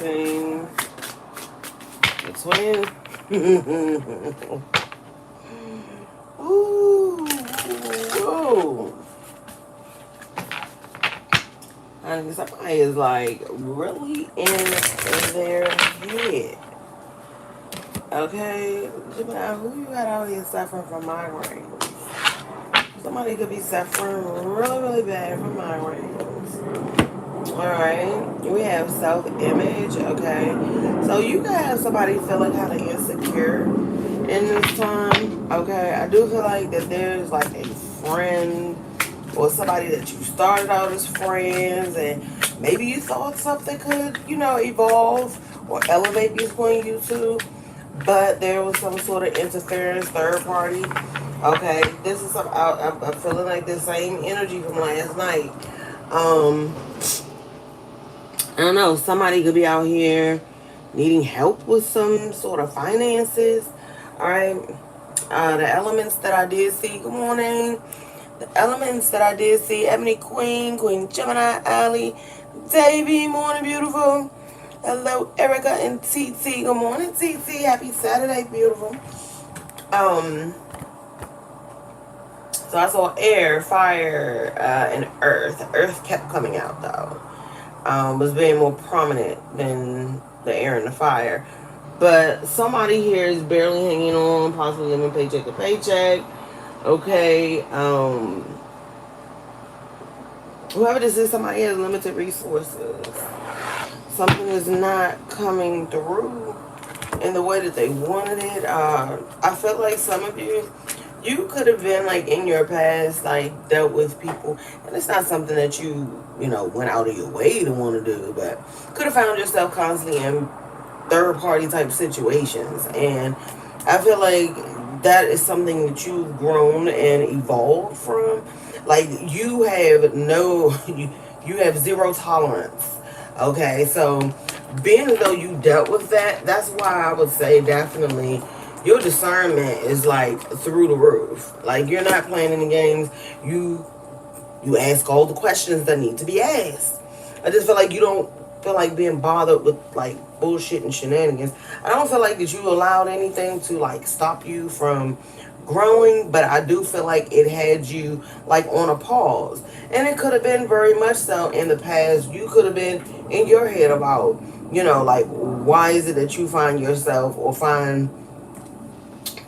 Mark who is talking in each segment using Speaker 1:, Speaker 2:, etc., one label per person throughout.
Speaker 1: balancing between. Ooh, whoa. And somebody is like really in their head. Okay, Gemini, who you got out here suffering from migraines? Somebody could be suffering really, really bad from migraines. Alright, we have self-image, okay? So you can have somebody feeling kind of insecure in this time, okay? I do feel like that there's like a friend or somebody that you started out as friends and maybe you thought something could, evolve or elevate between you two, but there was some sort of interference, third party. Okay, this is I'm feeling like the same energy from last night. I don't know, somebody could be out here needing help with some sort of finances. Alright. The elements that I did see, good morning. The elements that I did see, Ebony Queen, Queen Gemini, Alley, Davy, morning beautiful. Hello, Erica and TT. Good morning, TT. Happy Saturday, beautiful. So I saw air, fire, and earth. Earth kept coming out though. Was being more prominent than the air and the fire. But somebody here is barely hanging on, possibly living paycheck to paycheck. Okay. Whoever this is, somebody has limited resources. Something is not coming through in the way that they wanted it. I feel like some of you could have been like in your past, like dealt with people, and it's not something that you went out of your way to want to do, but could have found yourself constantly in third party type situations. And I feel like that is something that you've grown and evolved from. Like you have you have zero tolerance. Okay, so being as though you dealt with that, that's why I would say definitely your discernment is like through the roof. Like you're not playing any games. You ask all the questions that need to be asked. I just feel like you don't feel like being bothered with like bullshit and shenanigans. I don't feel like that you allowed anything to like stop you from growing, but I do feel like it had you like on a pause. And it could have been very much so in the past. You could have been in your head about, like why is it that you find yourself or find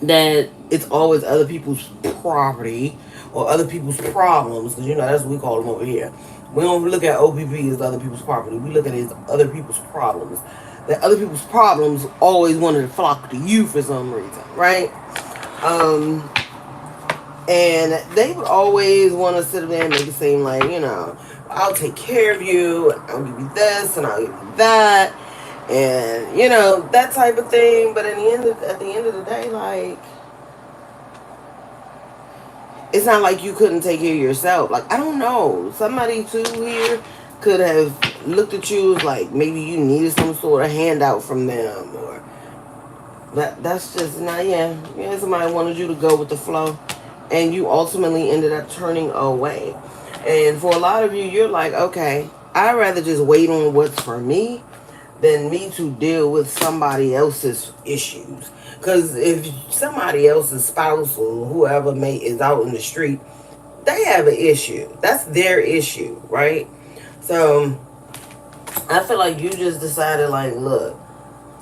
Speaker 1: that it's always other people's property or other people's problems, because that's what we call them over here. We don't look at OPP as other people's property. We look at it as other people's problems. That other people's problems always wanted to flock to you for some reason, right? And they would always want to sit there and make it seem like, I'll take care of you, I'll give you this, and I'll give you that, and that type of thing. But at the end of the day, like, it's not like you couldn't take care of yourself. Like, I don't know, somebody too here could have looked at you as like maybe you needed some sort of handout from them, or that's just not. Yeah, somebody wanted you to go with the flow, and you ultimately ended up turning away. And for a lot of you, you're like, okay, I'd rather just wait on what's for me than me to deal with somebody else's issues. Because if somebody else's spouse or whoever is out in the street, they have an issue. That's their issue, right? So I feel like you just decided, like, look,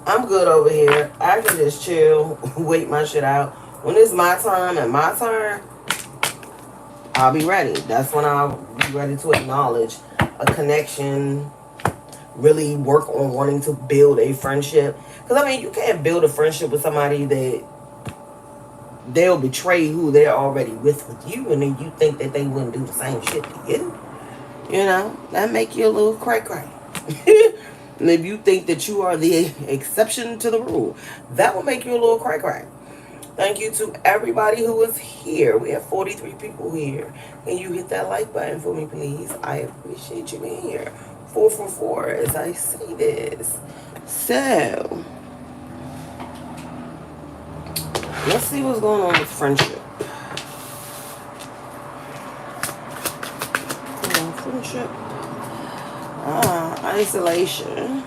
Speaker 1: I'm good over here. I can just chill, wait my shit out. When it's my time and my turn, I'll be ready. That's when I'll be ready to acknowledge a connection, really work on wanting to build a friendship. Because, I mean, you can't build a friendship with somebody that they'll betray who they're already with you, and then you think that they wouldn't do the same shit to you. That make you a little cray-cray. And if you think that you are the exception to the rule, that will make you a little cray-cray. Thank you to everybody who is here. We have 43 people here. Can you hit that like button for me, please? I appreciate you being here. 444 as I say this. So, let's see what's going on with friendship. Friendship. Isolation.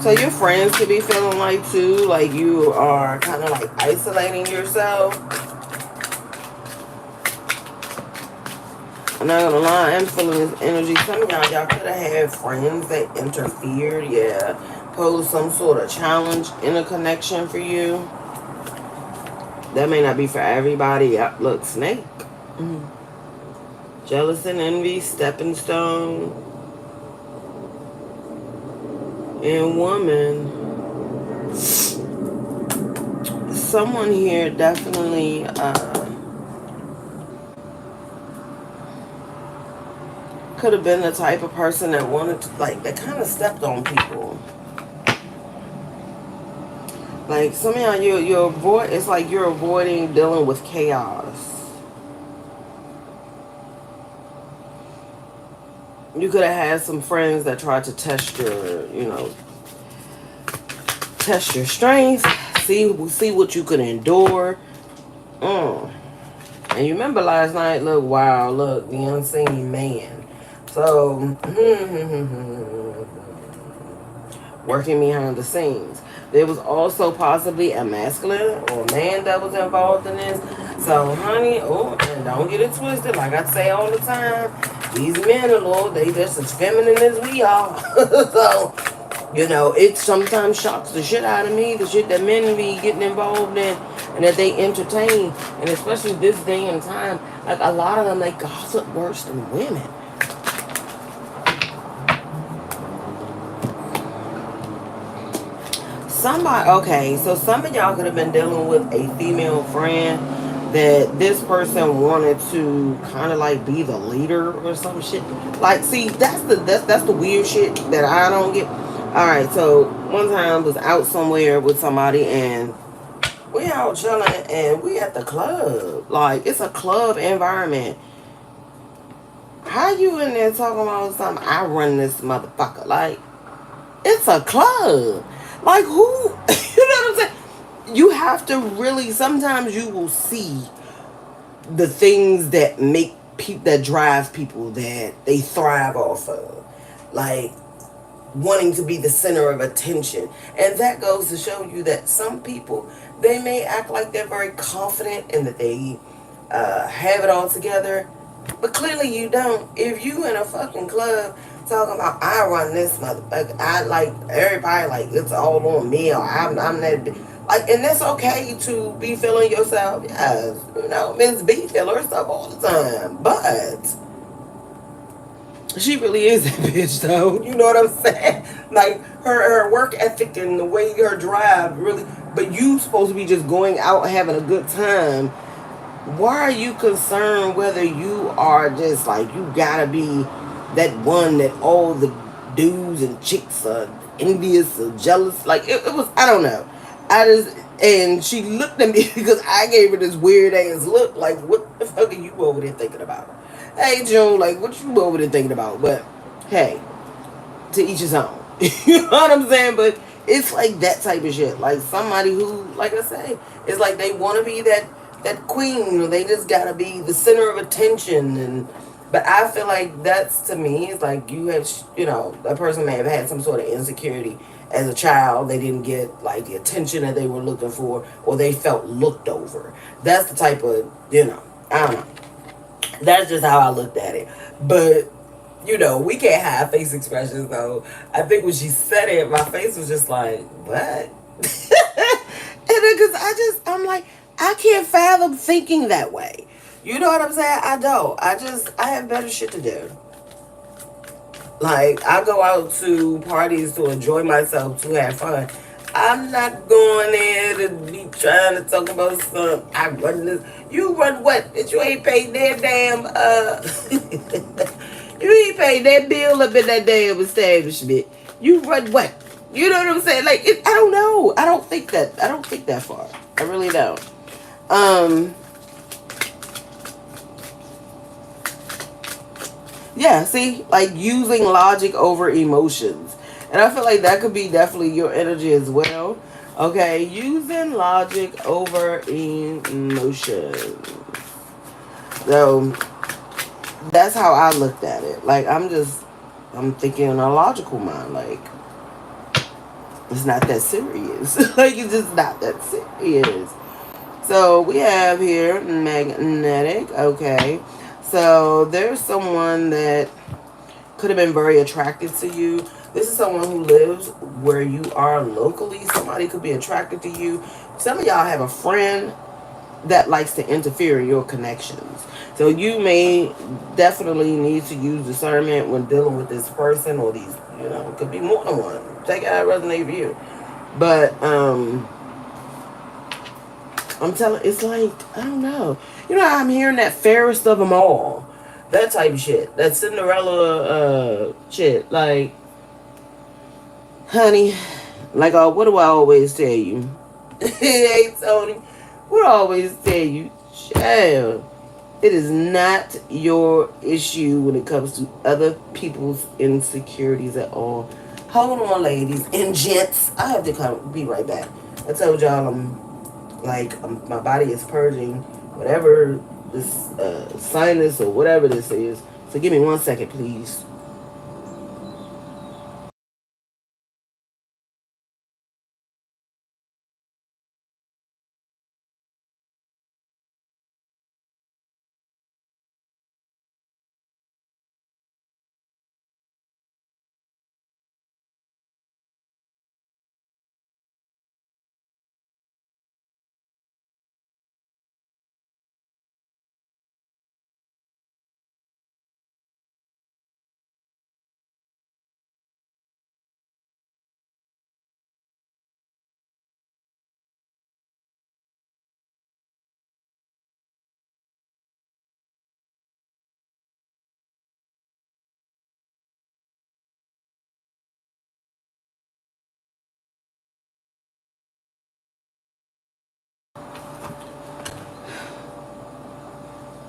Speaker 1: So your friends could be feeling like too, like you are kind of like isolating yourself. I'm not gonna lie, I'm feeling this energy. Some of y'all could have had friends that interfered, yeah. Posed some sort of challenge in a connection for you. That may not be for everybody. Yep, look, snake. Mm. Jealous and envy, stepping stone. And woman. Someone here definitely could have been the type of person that wanted to, like, that kind of stepped on people. Like, some of y'all, you avoid, it's like you're avoiding dealing with chaos. You could have had some friends that tried to test your, test your strength, see what you could endure. And you remember last night, look, wow, look, the unseen man. So, working behind the scenes. There was also possibly a masculine or a man that was involved in this. So, honey, and don't get it twisted. Like I say all the time, these men are, Lord, they just as feminine as we are. So, it sometimes shocks the shit out of me, the shit that men be getting involved in and that they entertain. And especially this day and time, like a lot of them, they gossip worse than women. Okay, so some of y'all could have been dealing with a female friend that this person wanted to kind of like be the leader or some shit. Like, see, that's the weird shit that I don't get. All right, so one time I was out somewhere with somebody and we out chilling and we at the club. Like, it's a club environment. How you in there talking about something? I run this motherfucker. Like, it's a club. Like, who? You know what I'm saying? You have to really, sometimes you will see the things that make people, that drive people, that they thrive off of. Like, wanting to be the center of attention. And that goes to show you that some people, they may act like they're very confident and that they have it all together. But clearly you don't. If you in a fucking club talking about, I run this motherfucker, I like, everybody like, it's all on me, or I'm that, like, and that's okay to be feeling yourself. Yes, Miss B feel herself all the time, but she really is that bitch though. You know what I'm saying? Like, her work ethic and the way her drive really, but you supposed to be just going out having a good time. Why are you concerned whether you are just like, you gotta be that one that all the dudes and chicks are envious or jealous? Like, it was, I don't know. And she looked at me because I gave her this weird ass look, like, what the fuck are you over there thinking about? Hey, Joe, like, what you over there thinking about? But, hey, to each his own. You know what I'm saying? But it's like that type of shit. Like, somebody who, like I say, is like they want to be that queen, or they just gotta be the center of attention. But I feel like that's, to me, it's like you have, a person may have had some sort of insecurity as a child. They didn't get like the attention that they were looking for, or they felt looked over. That's the type of, I don't know. That's just how I looked at it. But we can't have face expressions though. I think when she said it, my face was just like, what? And then, because I'm like, I can't fathom thinking that way. You know what I'm saying? I don't. I have better shit to do. Like, I go out to parties to enjoy myself, to have fun. I'm not going there to be trying to talk about something. I run this. You run what? Bitch, you ain't paid that damn, you ain't paid that bill up in that damn establishment. You run what? You know what I'm saying? Like, I don't know. I don't think that far. I really don't. Yeah, see, like using logic over emotions. And I feel like that could be definitely your energy as well. Okay, using logic over emotions. So that's how I looked at it. Like, I'm thinking in a logical mind. Like, It's not that serious. Like, it's just not that serious. So we have here magnetic. Okay. So there's someone that could have been very attracted to you. This is someone who lives where you are locally. Somebody could be attracted to you. Some of y'all have a friend that likes to interfere in your connections. So you may definitely need to use discernment when dealing with this person or these, it could be more than one. Take it how it resonates with you. But I'm telling, it's like, I don't know. I'm hearing that fairest of them all. That type of shit. That Cinderella shit. Like, honey, like, what do I always tell you? Hey, Tony, what do I always tell you? Child, it is not your issue when it comes to other people's insecurities at all. Hold on, ladies and gents. I have to be right back. I told y'all my body is purging whatever this sinus or whatever this is. So give me 1 second, please.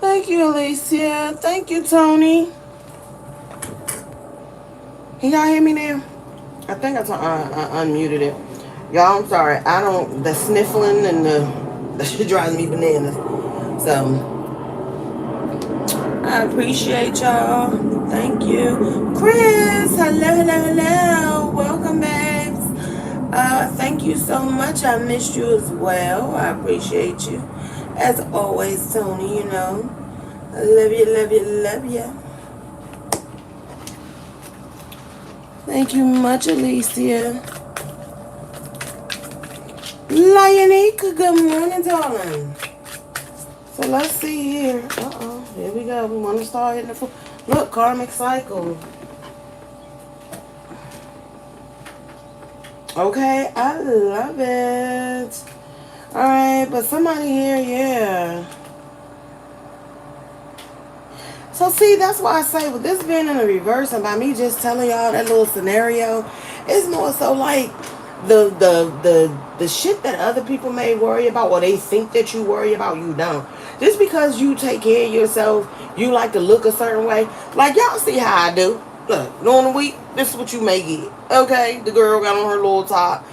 Speaker 1: Thank you, Alicia. Thank you, Tony. Can y'all hear me now? I think I unmuted it. Y'all, I'm sorry. The sniffling and that shit drives me bananas. So, I appreciate y'all. Thank you. Chris, hello, hello, hello. Welcome, babes. Thank you so much. I missed you as well. I appreciate you. As always, Tony, I love you, love you, love you. Thank you much, Alicia. Lionica, good morning, darling. So let's see here. Here we go. We want to start hitting the floor. Look, karmic cycle. Okay, I love it. Alright, but somebody here, yeah. So see, that's why I say with this being in the reverse and by me just telling y'all that little scenario, it's more so like the shit that other people may worry about or they think that you worry about, you don't. Just because you take care of yourself, you like to look a certain way. Like, y'all see how I do. Look, during the week, this is what you may get. Okay, the girl got on her little top.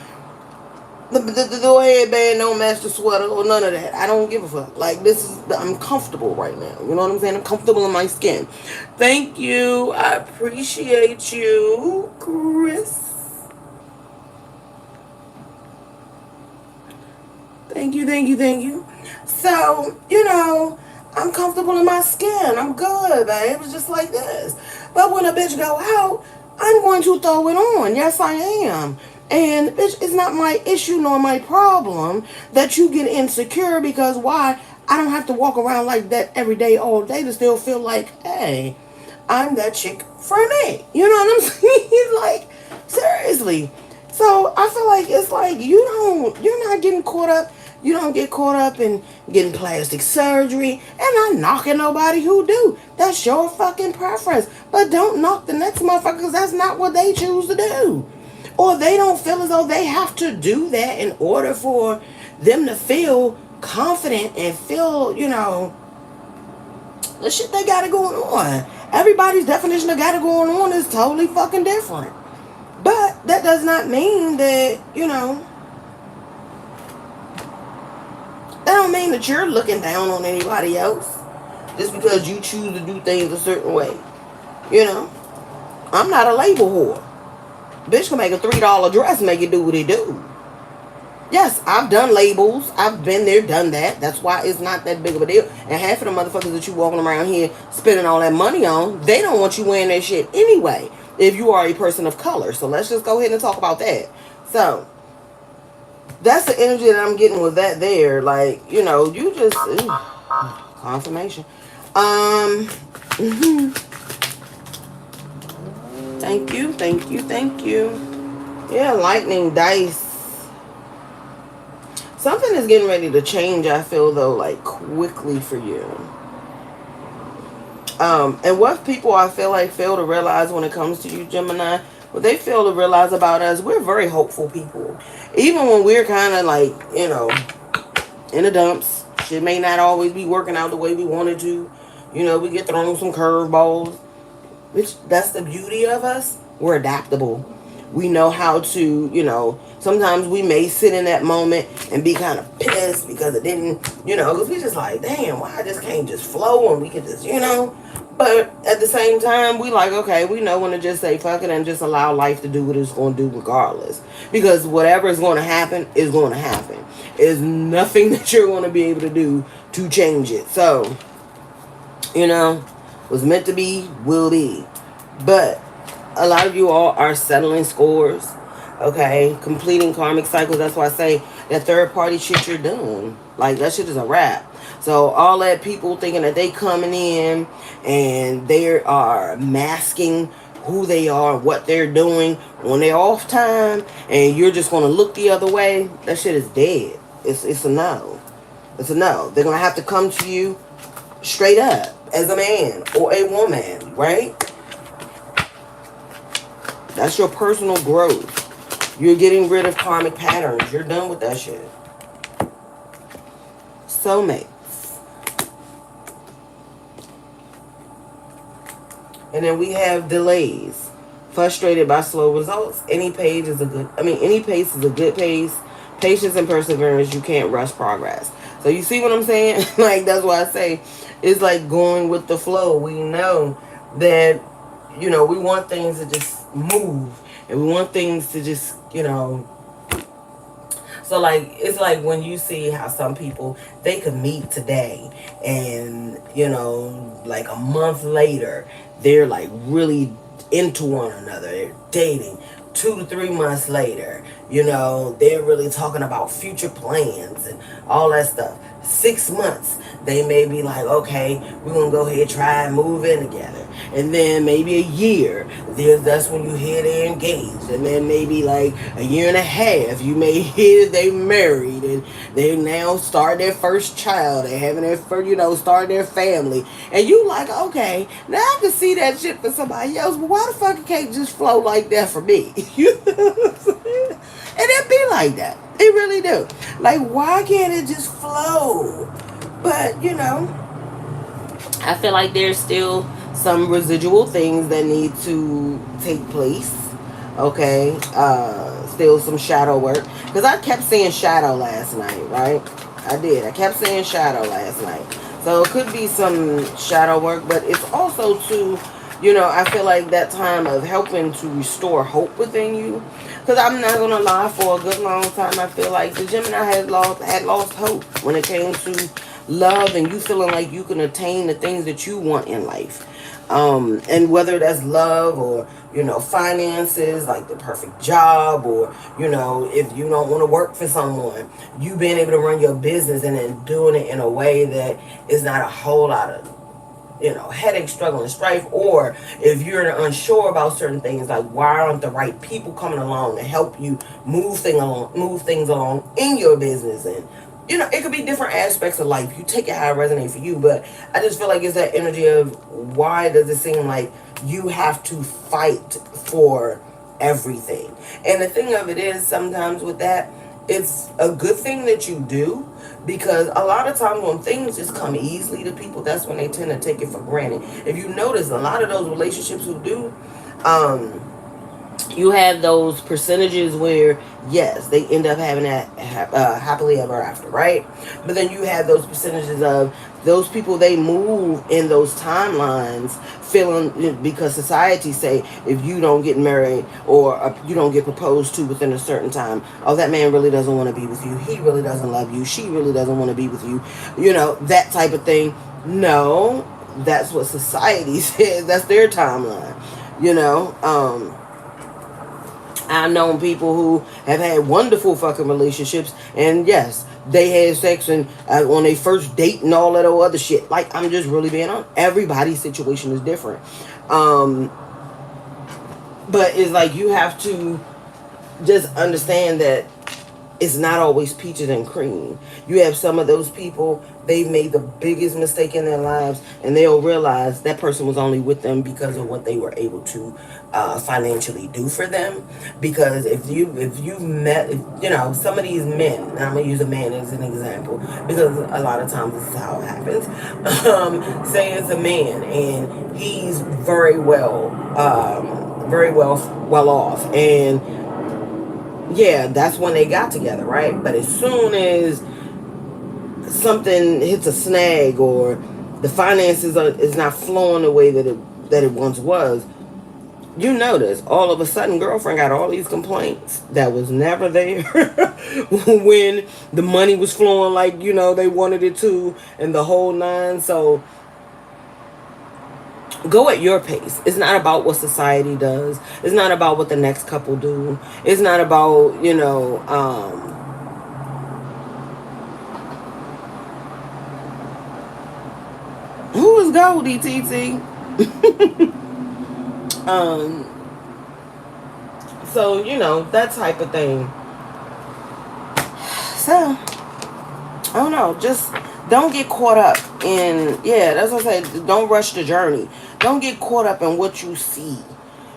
Speaker 1: The little headband don't match the sweater or none of that. I don't give a fuck. Like, I'm comfortable right now. You know what I'm saying? I'm comfortable in my skin. Thank you. I appreciate you, Chris. Thank you, thank you, thank you. So, I'm comfortable in my skin. I'm good, babe. It's just like this. But when a bitch go out, I'm going to throw it on. Yes, I am. And bitch, it's not my issue nor my problem that you get insecure because why? I don't have to walk around like that every day, all day to still feel like, hey, I'm that chick for me. You know what I'm saying? Like, seriously. So I feel like it's like you're not getting caught up. You don't get caught up in getting plastic surgery. And I'm knocking nobody who do. That's your fucking preference. But don't knock the next motherfucker because that's not what they choose to do. Or they don't feel as though they have to do that in order for them to feel confident and feel, the shit they got it going on. Everybody's definition of got it going on is totally fucking different. But that does not mean that, that don't mean that you're looking down on anybody else just because you choose to do things a certain way. I'm not a label whore. Bitch can make a $3 dress, make it do what it do. Yes, I've done labels. I've been there, done that. That's why it's not that big of a deal. And half of the motherfuckers that you walking around here spending all that money on, they don't want you wearing that shit anyway, if you are a person of color. So let's just go ahead and talk about that. So that's the energy that I'm getting with that there. Like, you know, you just confirmation. Thank you, thank you, thank you. Yeah, lightning dice. Something is getting ready to change, I feel, though, like, quickly for you. And what people, I feel like, fail to realize when it comes to you, Gemini, what they fail to realize about us, we're very hopeful people. Even when we're kind of, like, you know, in the dumps, shit may not always be working out the way we wanted to. You know, we get thrown some curveballs. Which, that's the beauty of us. We're adaptable. We know how to, you know, sometimes we may sit in that moment and be kind of pissed because it didn't, you know, because we just like, damn, why I just can't just flow and we can just, you know. But at the same time, we like, okay, we know when to just say fuck it and just allow life to do what it's going to do regardless. Because whatever is going to happen is going to happen. There's nothing that you're going to be able to do to change it. So, you know, was meant to be, will be. But a lot of you all are settling scores, okay, completing karmic cycles. That's why I say that third party shit you're doing, like, that shit is a wrap. So all that people thinking that they coming in and they are masking who they are, what they're doing on their off time, and you're just going to look the other way, that shit is dead. It's a no. It's a no. They're going to have to come to you straight up as a man or a woman, right? That's your personal growth. You're getting rid of karmic patterns. You're done with that shit. Soulmates. And then we have delays. Frustrated by slow results. Any pace is a good pace. Patience and perseverance. You can't rush progress. So you see what I'm saying? Like, that's why I say it's like going with the flow. We know that, you know, we want things to just move, and we want things to just, you know. So like, it's like when you see how some people, they could meet today and, you know, like a month later they're like really into one another, they're dating. 2 to 3 months later, you know, they're really talking about future plans and all that stuff. 6 months, they may be like, okay, we're going to go ahead and try and move in together. And then maybe a year, that's when you hear they're engaged. And then maybe like a year and a half, you may hear they married and they now start their first child. They're having their first, you know, start their family. And you like, okay, now I can see that shit for somebody else, but why the fuck it can't just flow like that for me? You know what I'm saying? And it be like that. It really do. Like, why can't it just flow? But, you know, I feel like there's still some residual things that need to take place. Okay? Still some shadow work. Because I kept saying shadow last night, right? I did. I kept saying shadow last night. So it could be some shadow work, but it's also too, you know, I feel like that time of helping to restore hope within you. Because I'm not going to lie, for a good long time, I feel like the Gemini had lost hope when it came to love and you feeling like you can attain the things that you want in life. And whether that's love or, you know, finances, like the perfect job, or, you know, if you don't want to work for someone, you being able to run your business and then doing it in a way that is not a whole lot of, you know, headache, struggle, and strife. Or if you're unsure about certain things, like why aren't the right people coming along to help you move things along in your business. And, you know, it could be different aspects of life. You take it how it resonates for you, but I just feel like it's that energy of why does it seem like you have to fight for everything. And the thing of it is, sometimes with that, it's a good thing that you do, because a lot of times when things just come easily to people, that's when they tend to take it for granted. If you notice, a lot of those relationships who do, You have those percentages where, yes, they end up having that happily ever after, right? But then you have those percentages of those people, they move in those timelines feeling, because society say if you don't get married or you don't get proposed to within a certain time, oh, that man really doesn't want to be with you, he really doesn't love you, she really doesn't want to be with you, that type of thing. No, that's what society says. That's their timeline. I've known people who have had wonderful fucking relationships, and yes, they had sex and on their first date and all that other shit. Like, I'm just really being honest. Everybody's situation is different. But it's like you have to just understand that it's not always peaches and cream. You have some of those people, they've made the biggest mistake in their lives, and they'll realize that person was only with them because of what they were able to financially do for them. Because if you met, some of these men, and I'm gonna use a man as an example because a lot of times this is how it happens. Say it's a man and he's very well off, and yeah, that's when they got together, right? But as soon as something hits a snag or the finances is not flowing the way that it once was, you notice all of a sudden girlfriend got all these complaints that was never there when the money was flowing like they wanted it to, and the whole nine. So go at your pace. It's not about what society does. It's not about what the next couple do. It's not about, who is Goldie, TT? So, that type of thing. So, I don't know. Just don't get caught up in, that's what I say. Don't rush the journey. Don't get caught up in what you see.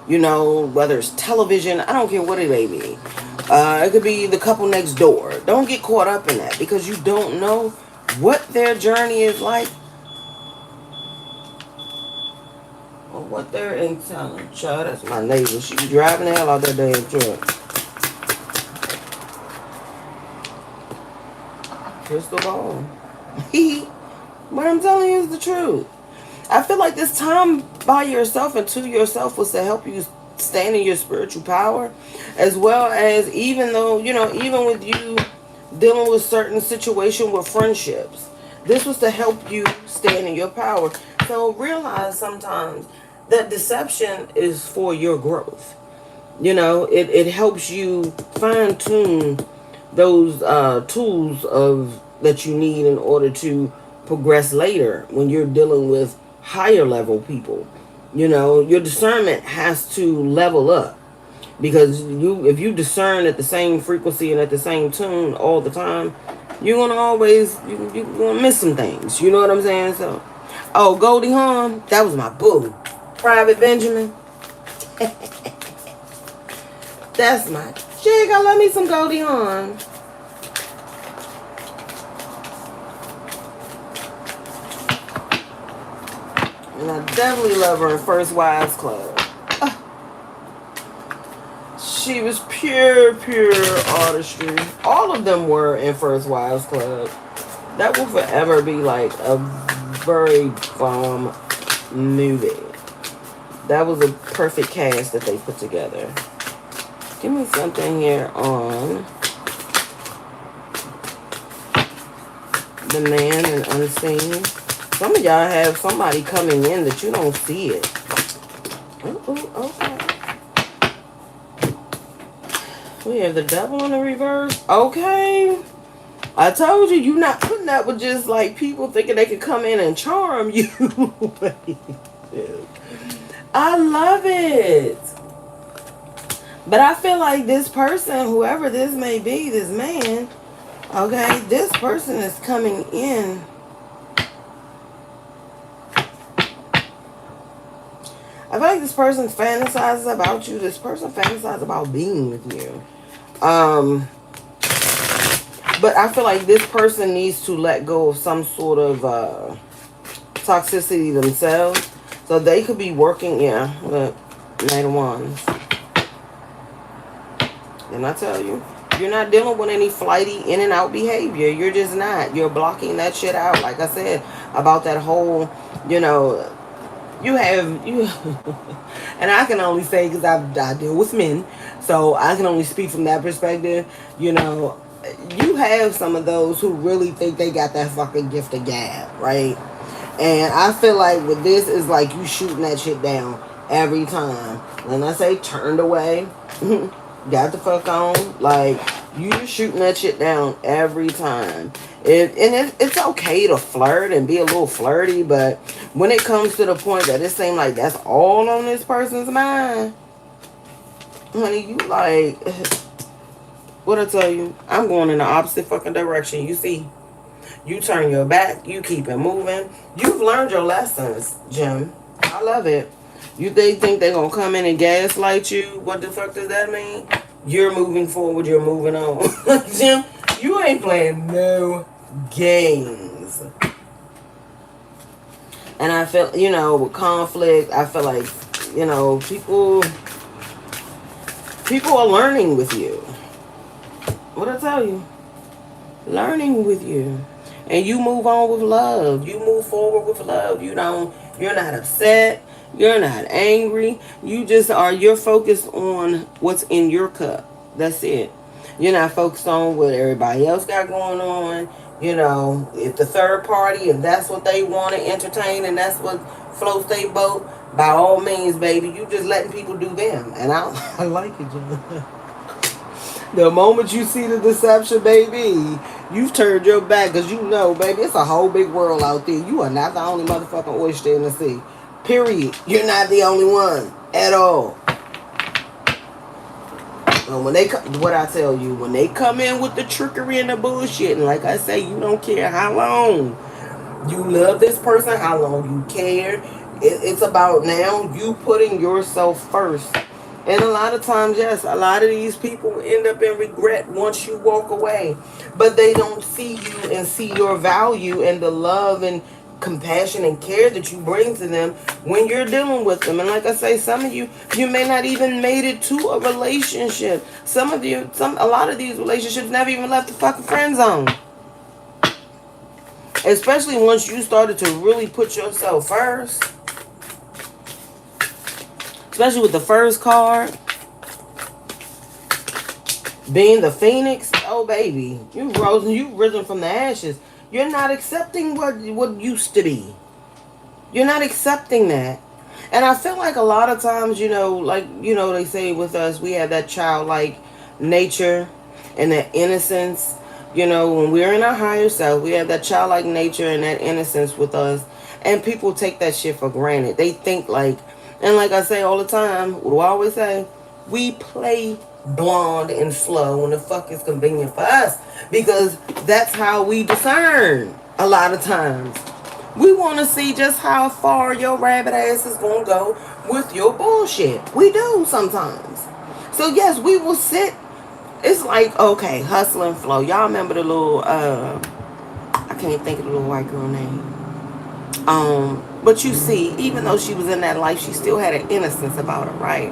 Speaker 1: Whether it's television, I don't care what it may be. It could be the couple next door. Don't get caught up in that because you don't know what their journey is like or what they're intelligent. Child, that's my neighbor. She be driving the hell out that damn truck. Crystal ball. What I'm telling you is the truth. I feel like this time by yourself and to yourself was to help you stand in your spiritual power, as well as even with you dealing with certain situation with friendships. This was to help you stand in your power. So realize sometimes that deception is for your growth. It helps you fine tune those tools that you need in order to progress later when you're dealing with higher level people. Your discernment has to level up, because if you discern at the same frequency and at the same tune all the time, you're gonna always you're gonna miss some things. You know what I'm saying? So, Goldie Hawn, that was my boo. Private Benjamin. That's my chick. I love me some Goldie Hawn. And I definitely love her in First Wives Club. She was pure artistry. All of them were in First Wives Club. That will forever be like a very bomb movie. That was a perfect cast that they put together. Give me something here on the man and unseen. Some of y'all have somebody coming in that you don't see it. Okay. We have the devil in the reverse. Okay. I told you, you're not putting that with just like people thinking they could come in and charm you. I love it. But I feel like this person, whoever this may be, this man, okay, this person is coming in. I feel like this person fantasizes about you. This person fantasizes about being with you. But I feel like this person needs to let go of some sort of toxicity themselves. So they could be working, with Knight of Wands. And I tell you, you're not dealing with any flighty in and out behavior. You're just not. You're blocking that shit out. Like I said, about that whole, you know, you have, you, and I can only say because I deal with men, so I can only speak from that perspective. You know, you have some of those who really think they got that fucking gift of gab, right? And I feel like with this is like you shooting that shit down every time. When I say turned away, got the fuck on, like you just shooting that shit down every time. It's okay to flirt and be a little flirty, but when it comes to the point that it seems like that's all on this person's mind, honey, you like, what I tell you, I'm going in the opposite fucking direction. You see, you turn your back, you keep it moving. You've learned your lessons, Jim. I love it. They think they're gonna come in and gaslight you. What the fuck does that mean? You're moving forward, you're moving on. Jim, you ain't playing no games. And I feel, you know, with conflict, I feel like, you know, people are learning with you. What I tell you? Learning with you. And you move on with love. You move forward with love. You're not upset. You're not angry. You're focused on what's in your cup. That's it. You're not focused on what everybody else got going on. You know, if the third party, if that's what they want to entertain and that's what floats their boat, by all means, baby, you just letting people do them. And I like it, John. The moment you see the deception, baby, you've turned your back because you know, baby, it's a whole big world out there. You are not the only motherfucking oyster in the sea. Period. You're not the only one at all. And what I tell you, when they come in with the trickery and the bullshit, and like I say, you don't care how long you love this person, how long you care. It's about now you putting yourself first. And a lot of times, yes, a lot of these people end up in regret once you walk away. But they don't see you and see your value and the love and compassion and care that you bring to them when you're dealing with them. And like I say, some of you may not even made it to a relationship. A lot of these relationships never even left the fucking friend zone. Especially once you started to really put yourself first. Especially with the first card being the Phoenix. Oh, baby. You've risen from the ashes. You're not accepting what used to be. You're not accepting that. And I feel like a lot of times, you know, like, you know, they say with us, we have that childlike nature and that innocence. You know, when we're in our higher self, we have that childlike nature and that innocence with us. And people take that shit for granted. They think like, and like I say all the time, what do I always say? We play blonde and slow when the fuck is convenient for us. Because that's how we discern a lot of times. We want to see just how far your rabbit ass is going to go with your bullshit. We do sometimes. So yes, we will sit. It's like, okay, hustle and flow. Y'all remember the little, I can't think of the little white girl name. But you see, even though she was in that life, she still had an innocence about her, right?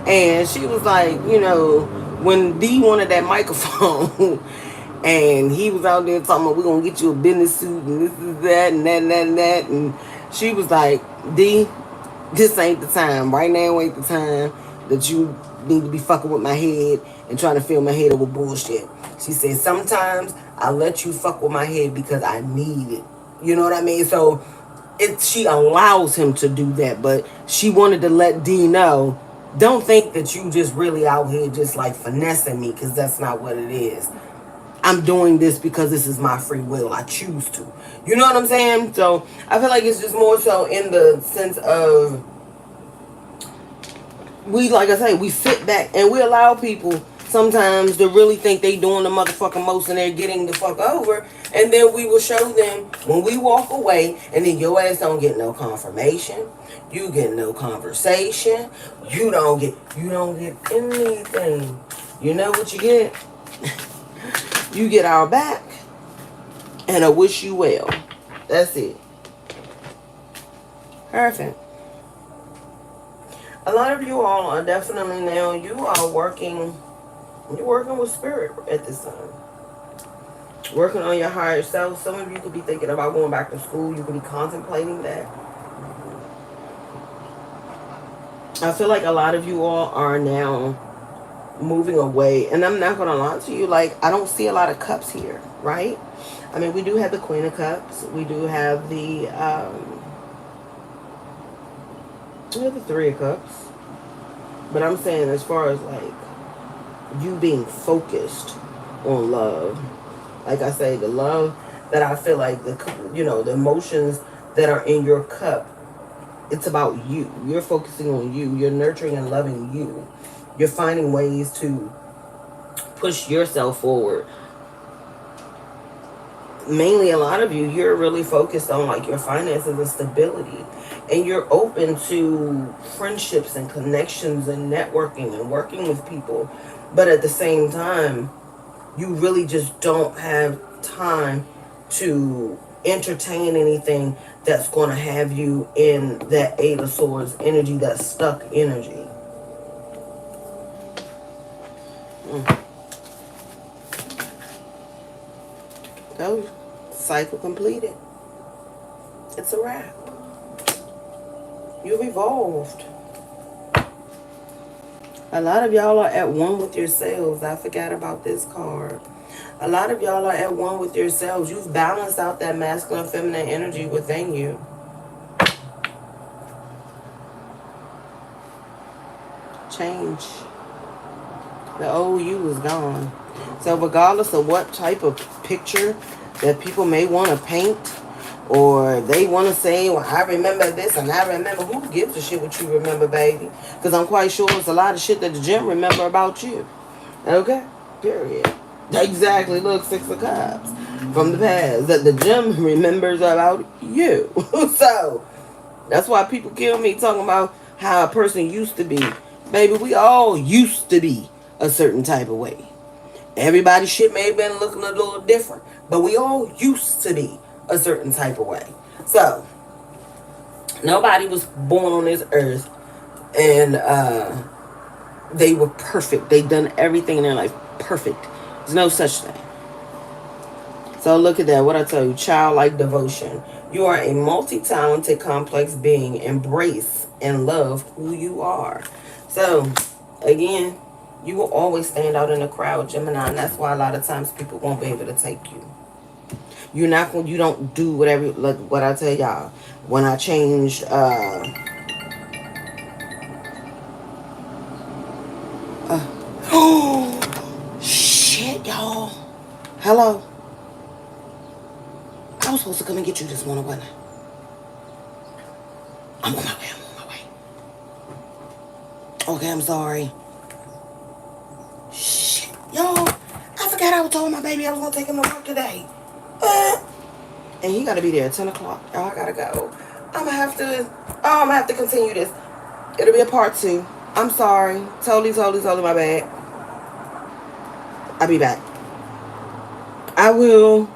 Speaker 1: And she was like, you know, when D wanted that microphone and he was out there talking about, we're going to get you a business suit and this is that and that and that and that. And she was like, D, this ain't the time. Right now ain't the time that you need to be fucking with my head and trying to fill my head up with bullshit. She said, sometimes I let you fuck with my head because I need it. You know what I mean? So she allows him to do that, but she wanted to let D know, don't think that you just really out here just like finessing me, because that's not what it is. I'm doing this because this is my free will. I choose to. You know what I'm saying? So I feel like it's just more so in the sense of, like I say, we sit back and we allow people sometimes to really think they doing the motherfucking most and they're getting the fuck over. And then we will show them when we walk away, and then your ass don't get no confirmation. You get no conversation. You don't get anything. You know what you get? You get our back and I wish you well. That's it. Perfect. A lot of you all are definitely now, you are working You're working with spirit at this time. Working on your higher self. Some of you could be thinking about going back to school. You could be contemplating that. I feel like a lot of you all are now moving away. And I'm not going to lie to you. Like, I don't see a lot of cups here, right? I mean, we do have the Queen of Cups. We do have the Three of Cups. But I'm saying as far as, like, you being focused on love. Like I say, the love that I feel like, the emotions that are in your cup, it's about you. You're focusing on you. You're nurturing and loving you. You're finding ways to push yourself forward. Mainly, a lot of you, you're really focused on like your finances and stability. And you're open to friendships and connections and networking and working with people. But at the same time, you really just don't have time to entertain anything that's going to have you in that Eight of Swords energy, that stuck energy. Oh, cycle completed. It's a wrap. You've evolved. A lot of y'all are at one with yourselves. I forgot about this card. A lot of y'all are at one with yourselves. You've balanced out that masculine, feminine energy within you. Change. The old you is gone. So regardless of what type of picture that people may want to paint, or they want to say, well, I remember this and I remember, who gives a shit what you remember, baby? Because I'm quite sure it's a lot of shit that the gym remember about you. Okay? Period. Exactly. Look, Six of Cups from the past that the gym remembers about you. So that's why people kill me talking about how a person used to be. Baby, we all used to be a certain type of way. Everybody's shit may have been looking a little different, but we all used to be a certain type of way. So nobody was born on this earth and they were perfect. They done everything in their life perfect. There's no such thing. So look at that. What I tell you, childlike devotion. You are a multi-talented, complex being. Embrace and love who you are. So again, you will always stand out in the crowd, Gemini, and that's why a lot of times people won't be able to take you. You don't do whatever, like what I tell y'all. When I changed oh shit, y'all. Hello. I was supposed to come and get you this morning, wasn't I? I'm on my way. Okay, I'm sorry. Shit, y'all. I forgot I was telling my baby I was gonna take him to work today. And he gotta be there at 10 o'clock. Y'all, I gotta go. I'm gonna have to continue this. It'll be a part 2. I'm sorry. Totally my bad. I'll be back. I will